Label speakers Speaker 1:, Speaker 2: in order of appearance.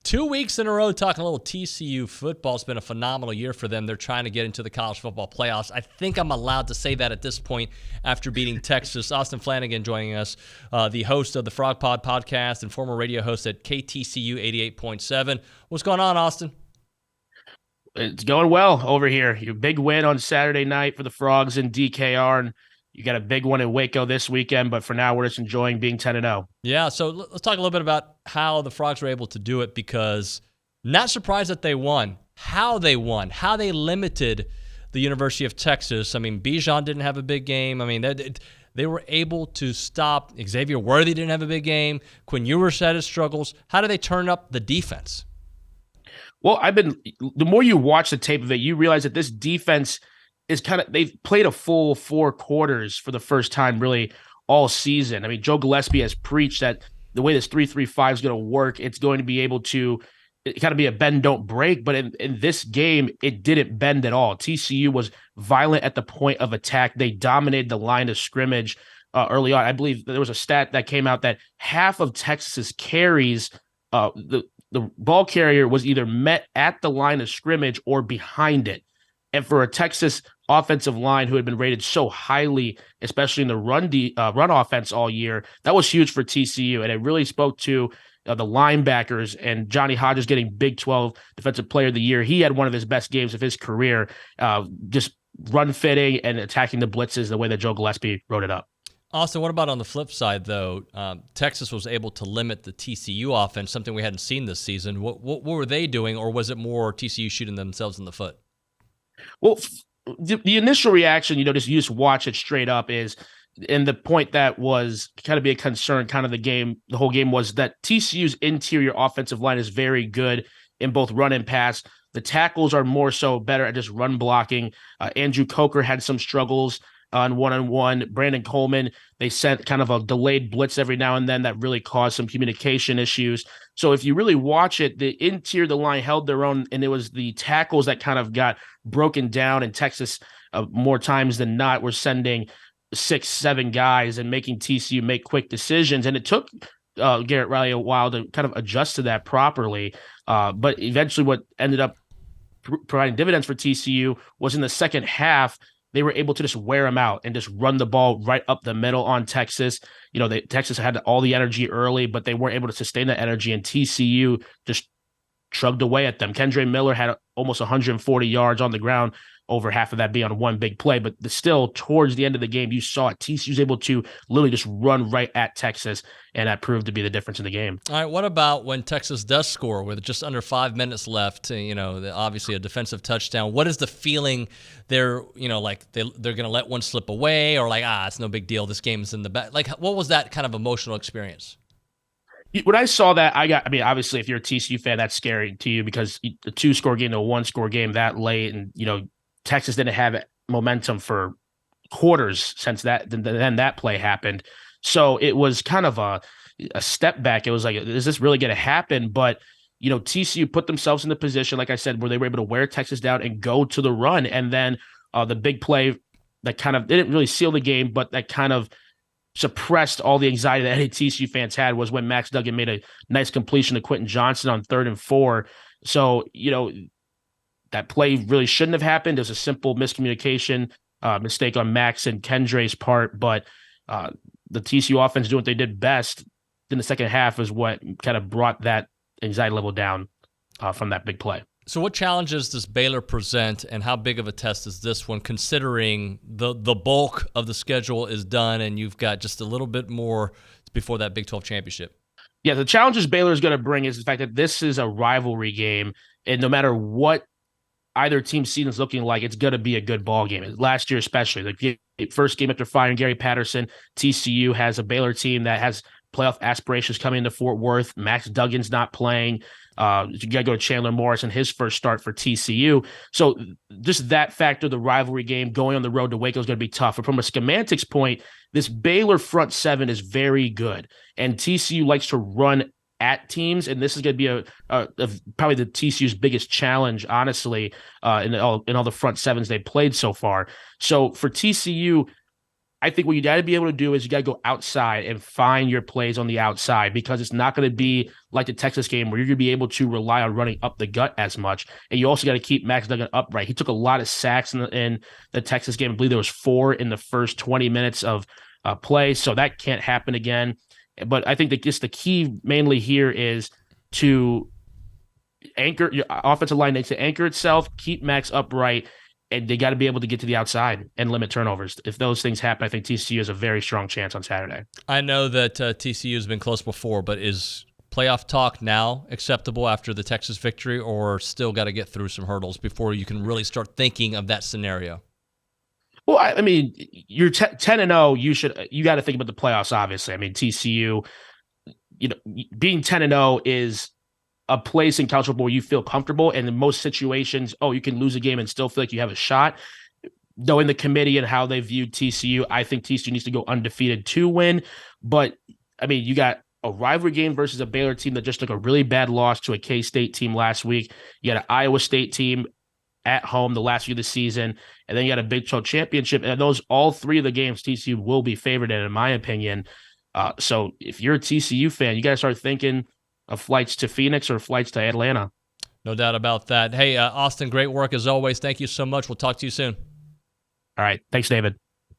Speaker 1: 2 weeks in a row talking a little TCU football. It's been a phenomenal year for them. They're trying to get into the college football playoffs. I think I'm allowed to say that at this point after beating Texas. Austin Flanagan joining us, the host of the Frog Pod podcast and former radio host at KTCU 88.7. What's going on, Austin?
Speaker 2: It's going well over here. Your big win on Saturday night for the Frogs in DKR, and you got a big one in Waco this weekend, but for now we're just enjoying being 10-0.
Speaker 1: Yeah, so let's talk a little bit about how the Frogs were able to do it, because not surprised that they won. How they won, how they limited the University of Texas. I mean, Bijan didn't have a big game. I mean, they were able to stop. Xavier Worthy didn't have a big game. Quinn Ewers had his struggles. How do they turn up the defense?
Speaker 2: Well, the more you watch the tape of it, you realize that this defense is they've played a full 4 quarters for the first time really all season. I mean, Joe Gillespie has preached that the way this 3-3-5 is going to work, it's going to be able to kind of be a bend, don't break. But in this game, it didn't bend at all. TCU was violent at the point of attack. They dominated the line of scrimmage early on. I believe there was a stat that came out that half of Texas's carries, the ball carrier was either met at the line of scrimmage or behind it. And for a Texas offensive line who had been rated so highly, especially in the run offense all year, that was huge for TCU. And it really spoke to the linebackers and Johnny Hodges getting Big 12 Defensive Player of the Year. He had one of his best games of his career, just run fitting and attacking the blitzes the way that Joe Gillespie wrote it up.
Speaker 1: Austin, what about on the flip side, though? Texas was able to limit the TCU offense, something we hadn't seen this season. What were they doing, or was it more TCU shooting themselves in the foot?
Speaker 2: Well, the initial reaction, you just watch it straight up is, and the point that was kind of be a concern, kind of the whole game was that TCU's interior offensive line is very good in both run and pass. The tackles are more so better at just run blocking. Andrew Coker had some struggles on one-on-one. Brandon Coleman, they sent kind of a delayed blitz every now and then that really caused some communication issues. So if you really watch it, the interior of the line held their own, and it was the tackles that kind of got broken down, and Texas more times than not were sending 6-7 guys and making TCU make quick decisions. And it took Garrett Riley a while to kind of adjust to that properly. But eventually what ended up providing dividends for TCU was in the second half, they were able to just wear them out and just run the ball right up the middle on Texas. Texas had all the energy early, but they weren't able to sustain that energy, and TCU just shrugged away at them. Kendre Miller had almost 140 yards on the ground, over half of that being on one big play. But still, towards the end of the game, you saw it. TCU was able to literally just run right at Texas, and that proved to be the difference in the game.
Speaker 1: All right, what about when Texas does score with just under 5 minutes left? Obviously a defensive touchdown. What is the feeling? They're going to let one slip away, or it's no big deal. This game is in the back. What was that kind of emotional experience?
Speaker 2: When I saw that, obviously, if you're a TCU fan, that's scary to you because the 2-score game to a 1-score game that late, and Texas didn't have momentum for quarters since then that play happened. So it was kind of a step back. It was like, is this really going to happen? But, TCU put themselves in the position, like I said, where they were able to wear Texas down and go to the run. And then the big play that kind of didn't really seal the game, but that kind of suppressed all the anxiety that any TCU fans had was when Max Duggan made a nice completion to Quentin Johnson on 3rd and 4. So, that play really shouldn't have happened. It was a simple miscommunication, mistake on Max and Kendre's part, but the TCU offense doing what they did best in the second half is what kind of brought that anxiety level down from that big play.
Speaker 1: So what challenges does Baylor present, and how big of a test is this one, considering the bulk of the schedule is done and you've got just a little bit more before that Big 12 championship?
Speaker 2: Yeah, the challenges Baylor is going to bring is the fact that this is a rivalry game, and no matter what either team's season is looking like, it's going to be a good ball game. Last year especially, the first game after firing Gary Patterson, TCU has a Baylor team that has playoff aspirations coming into Fort Worth. Max Duggan's not playing. You got to go to Chandler Morris in his first start for TCU. So just that factor, the rivalry game, going on the road to Waco is going to be tough. But from a schematics point, this Baylor front seven is very good. And TCU likes to run at teams, and this is going to be probably the TCU's biggest challenge, honestly, in all the front sevens they've played so far. So for TCU, I think what you got to be able to do is you got to go outside and find your plays on the outside, because it's not going to be like the Texas game where you're going to be able to rely on running up the gut as much. And you also got to keep Max Duggan upright. He took a lot of sacks in the Texas game. I believe there was 4 in the first 20 minutes of play. So that can't happen again. But I think that just the key mainly here is to anchor your offensive line needs to anchor itself, keep Max upright, and they got to be able to get to the outside and limit turnovers. If those things happen, I think TCU has a very strong chance on Saturday.
Speaker 1: I know that TCU has been close before, but is playoff talk now acceptable after the Texas victory, or still got to get through some hurdles before you can really start thinking of that scenario?
Speaker 2: Well, I mean, you're 10-0. You got to think about the playoffs, obviously. I mean, TCU, being 10-0 is a place in college football where you feel comfortable. And in most situations, you can lose a game and still feel like you have a shot. Knowing the committee and how they viewed TCU, I think TCU needs to go undefeated to win. But, I mean, you got a rivalry game versus a Baylor team that just took a really bad loss to a K-State team last week. You got an Iowa State team at home the last week of the season. And then you got a Big 12 championship. And all 3 of the games TCU will be favored in my opinion. So if you're a TCU fan, you got to start thinking of flights to Phoenix or flights to Atlanta.
Speaker 1: No doubt about that. Hey, Austin, great work as always. Thank you so much. We'll talk to you soon.
Speaker 2: All right. Thanks, David.